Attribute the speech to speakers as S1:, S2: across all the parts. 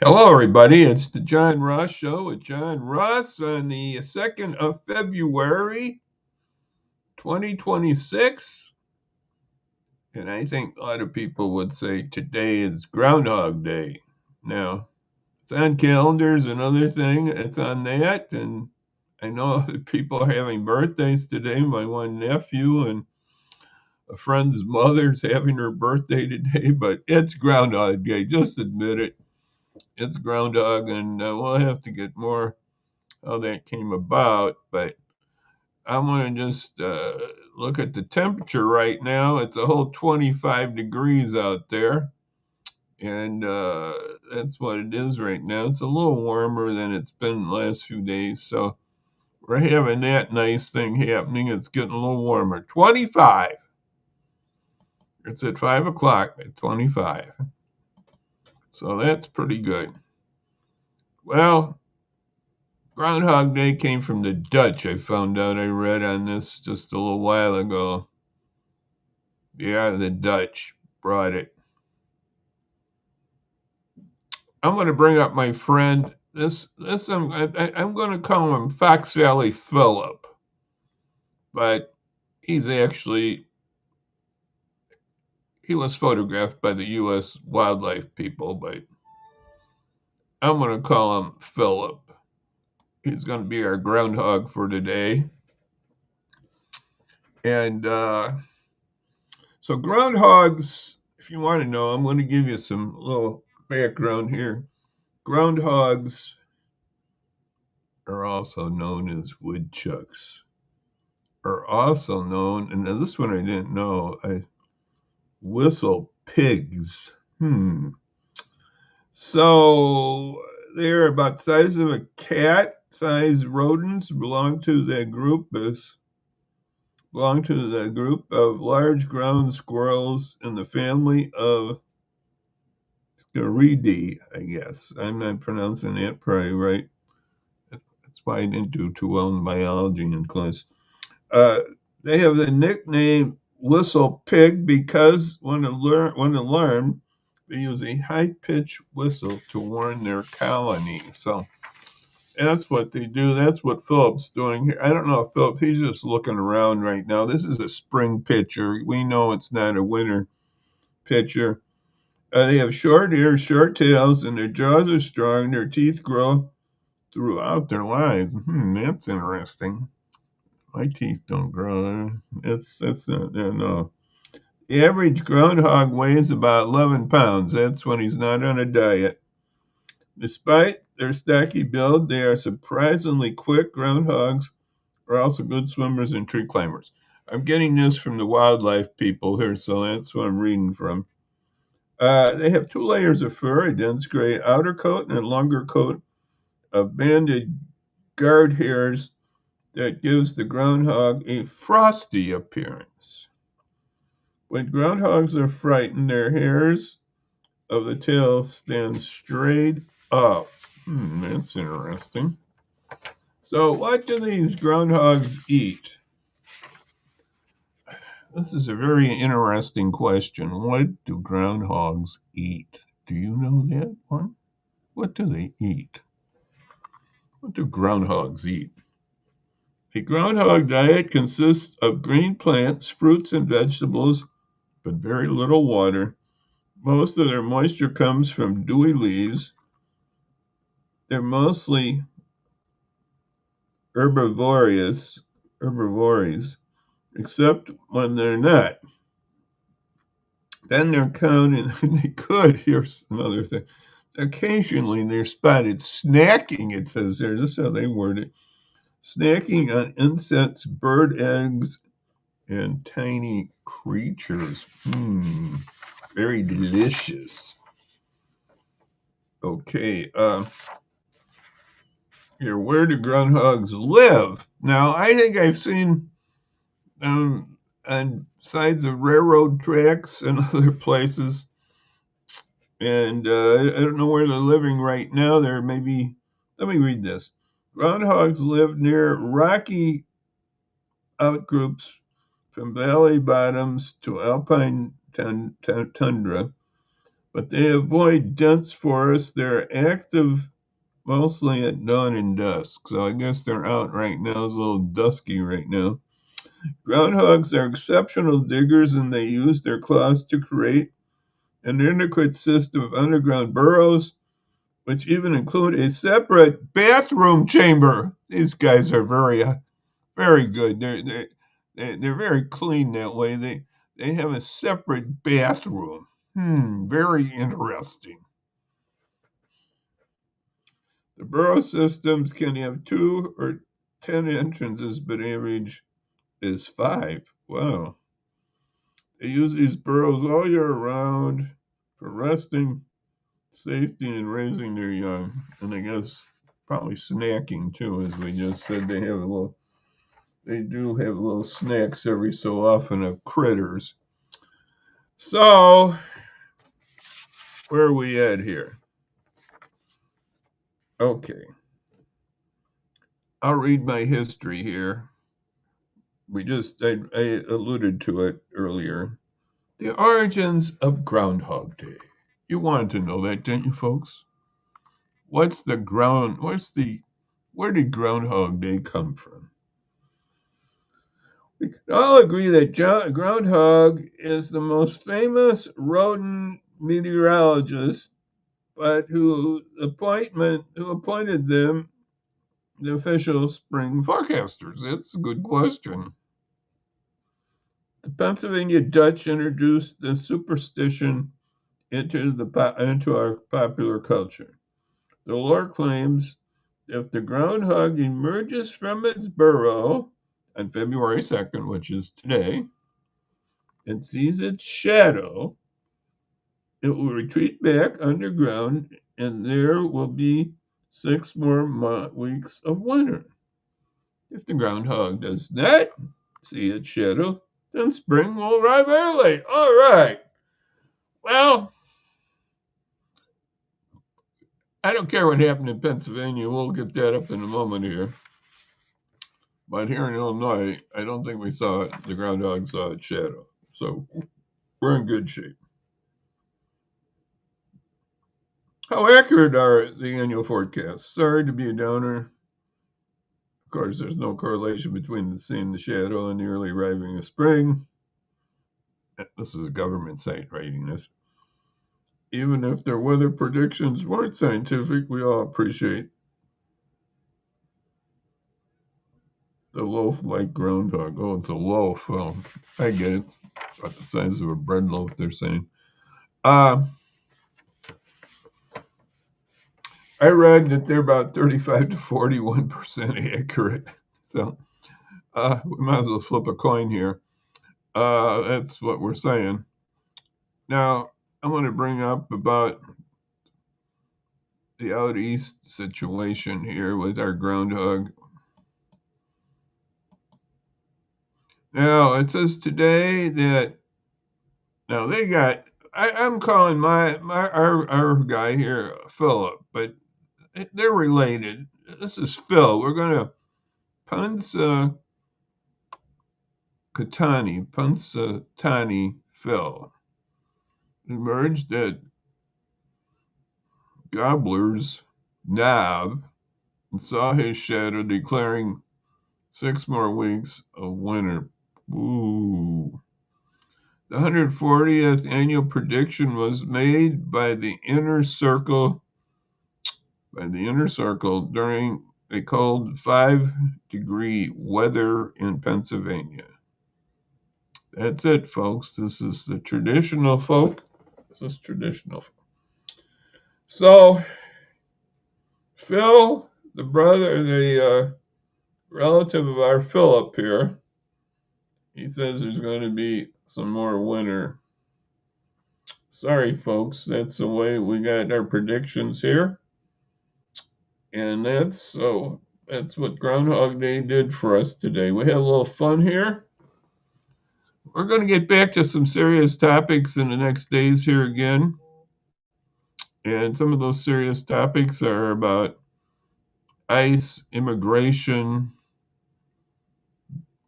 S1: Hello, everybody. It's the John Ross Show with John Ross on the 2nd of February, 2026. And I think a lot of people would say today is Groundhog Day. Now, it's on calendars, another thing. It's on that. And I know that people are having birthdays today. My one nephew and a friend's mother's having her birthday today, but it's Groundhog Day. Just admit it. It's Groundhog, and we'll have to get more how that came about, but I want to just look at the temperature right now. It's a whole 25 degrees out there, and that's what it is right now. It's a little warmer than it's been the last few days, so we're having that nice thing happening. It's getting a little warmer. 25. It's at 5 o'clock at 25. So that's pretty good. Well, Groundhog Day came from the Dutch. I found out. I read on this just a little while ago. Yeah, the Dutch brought it. I'm going to bring up my friend. I'm going to call him Fox Valley Phillip, but he was photographed by the U.S. wildlife people, but I'm going to call him Phillip. He's going to be our groundhog for today. And so groundhogs, if you want to know, I'm going to give you some little background here. Groundhogs are also known as woodchucks, are also known, and now this one I didn't know, whistle pigs. So they're about the size of a cat. Size rodents belong to the group of large ground squirrels in the family of Scaridae, I guess. I'm not pronouncing that probably right. That's why I didn't do too well in biology in class. They have the nickname whistle pig because when alarmed, they use a high-pitched whistle to warn their colony. So that's what they do. That's what Philip's doing here. I don't know if Philip, he's just looking around right now. This is a spring picture. We know it's not a winter picture. They have short ears, short tails, and their jaws are strong. Their teeth grow throughout their lives. That's interesting. My teeth don't grow. That's no. The average groundhog weighs about 11 pounds. That's when he's not on a diet. Despite their stocky build, they are surprisingly quick. Groundhogs are also good swimmers and tree climbers. I'm getting this from the wildlife people here, so that's what I'm reading from. They have two layers of fur, a dense gray outer coat and a longer coat of banded guard hairs that gives the groundhog a frosty appearance. When groundhogs are frightened, their hairs of the tail stand straight up. That's interesting. So, what do these groundhogs eat? This is a very interesting question. What do groundhogs eat? Do you know that one? What do they eat? What do groundhogs eat? A groundhog diet consists of green plants, fruits, and vegetables, but very little water. Most of their moisture comes from dewy leaves. They're mostly herbivorous, except when they're not. Then they're counted, they could, here's another thing. Occasionally they're spotted snacking, it says there, this is how they word it. Snacking on insects, bird eggs, and tiny creatures. Very delicious. Okay, here, where do groundhogs live? Now, I think I've seen on sides of railroad tracks and other places, and I don't know where they're living right now. Let me read this. Groundhogs live near rocky outgroups from valley bottoms to alpine tundra. but they avoid dense forests. They're active mostly at dawn and dusk, so I guess they're out right now. It's a little dusky right now. Groundhogs are exceptional diggers, and they use their claws to create an intricate system of underground burrows, which even include a separate bathroom chamber. These guys are very good. They're very clean that way. They have a separate bathroom. Very interesting. The burrow systems can have 2 or 10 entrances, but average is 5. Wow. They use these burrows all year round for resting, safety, and raising their young. And I guess probably snacking too, as we just said. They do have little snacks every so often of critters. So, where are we at here? Okay. I'll read my history here. I alluded to it earlier. The origins of Groundhog Day. You wanted to know that, didn't you, folks? Where did Groundhog Day come from? We can all agree that Groundhog is the most famous rodent meteorologist, but who appointed them the official spring forecasters? That's a good question. The Pennsylvania Dutch introduced the superstition into our popular culture. The lore claims if the groundhog emerges from its burrow on February 2nd, which is today, and sees its shadow, it will retreat back underground and there will be 6 more weeks of winter. If the groundhog does not see its shadow, then spring will arrive early. All right. Well, I don't care what happened in Pennsylvania. We'll get that up in a moment here. But here in Illinois, I don't think the groundhog saw its shadow. So we're in good shape. How accurate are the annual forecasts? Sorry to be a downer. Of course, there's no correlation between seeing the shadow and the early arriving of spring. This is a government site writing this. Even if their weather predictions weren't scientific, we all appreciate the loaf-like groundhog. Oh, it's a loaf. Well, I get it. It's about the size of a bread loaf, they're saying. I read that they're about 35 to 41% accurate. So we might as well flip a coin here. That's what we're saying. Now, I want to bring up about the out east situation here with our groundhog. Now, it says today that now they got. I'm calling our guy here Philip, but they're related. This is Phil. We're gonna Punxsutawney Phil emerged at Gobbler's Knob and saw his shadow, declaring 6 more weeks of winter. Ooh. The 140th annual prediction was made by the inner circle during a cold 5-degree weather in Pennsylvania. That's it, folks. This is the traditional folk. This is traditional. So, Phil, the relative of our Philip here, he says there's going to be some more winter. Sorry, folks. That's the way we got our predictions here. And that's what Groundhog Day did for us today. We had a little fun here. We're going to get back to some serious topics in the next days here again. And some of those serious topics are about ICE, immigration,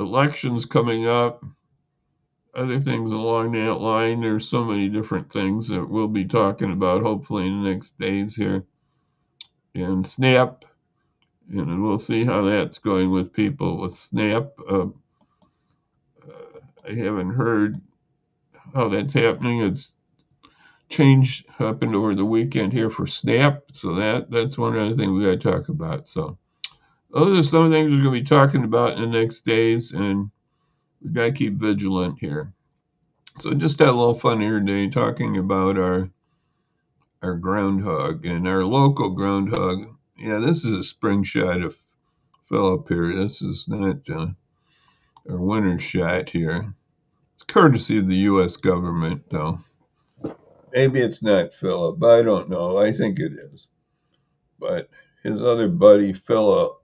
S1: elections coming up, other things along that line. There's so many different things that we'll be talking about hopefully in the next days here. And SNAP, and we'll see how that's going with people with SNAP. I haven't heard how that's happening. It's happened over the weekend here for SNAP, so that's one other thing we got to talk about. So those are some of the things we're going to be talking about in the next days, and we got to keep vigilant here. So just had a little fun here today talking about our groundhog and our local groundhog. Yeah, this is a spring shot of Philip here. This is not our winter shot here. It's courtesy of the U.S. government, though. Maybe it's not Philip. I don't know. I think it is. But his other buddy, Phil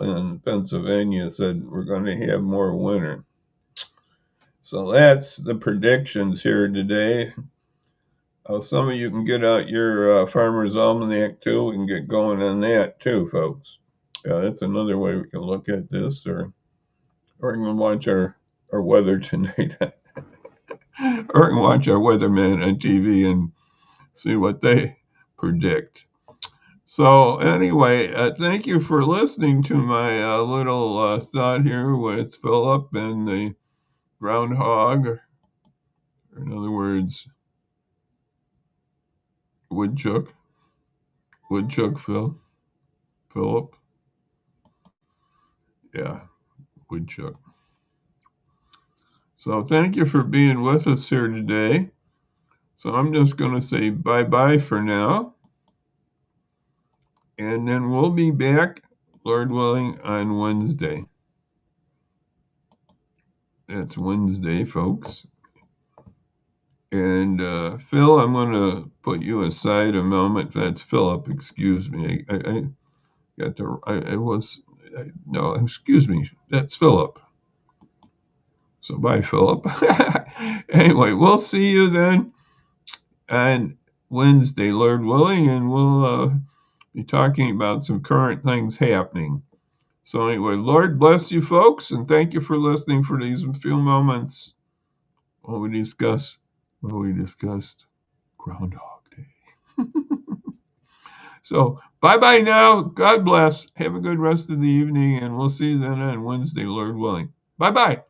S1: in Pennsylvania, said we're going to have more winter. So that's the predictions here today. Some of you can get out your Farmer's Almanac too. We can get going on that too, folks. That's another way we can look at this, or we can watch our weather tonight, or we can watch our weatherman on TV and see what they predict. So anyway, thank you for listening to my little thought here with Philip and the groundhog, or in other words, woodchuck Philip, yeah, woodchuck. So thank you for being with us here today. So I'm just going to say bye-bye for now. And then we'll be back, Lord willing, on Wednesday. That's Wednesday, folks. And Phil, I'm going to put you aside a moment. That's Philip, excuse me. I got to, no, excuse me. That's Philip. So bye, Philip. Anyway, we'll see you then on Wednesday, Lord willing, and we'll be talking about some current things happening. So anyway, Lord bless you folks, and thank you for listening for these few moments while we discussed Groundhog Day. So bye-bye now. God bless. Have a good rest of the evening, and we'll see you then on Wednesday, Lord willing. Bye-bye.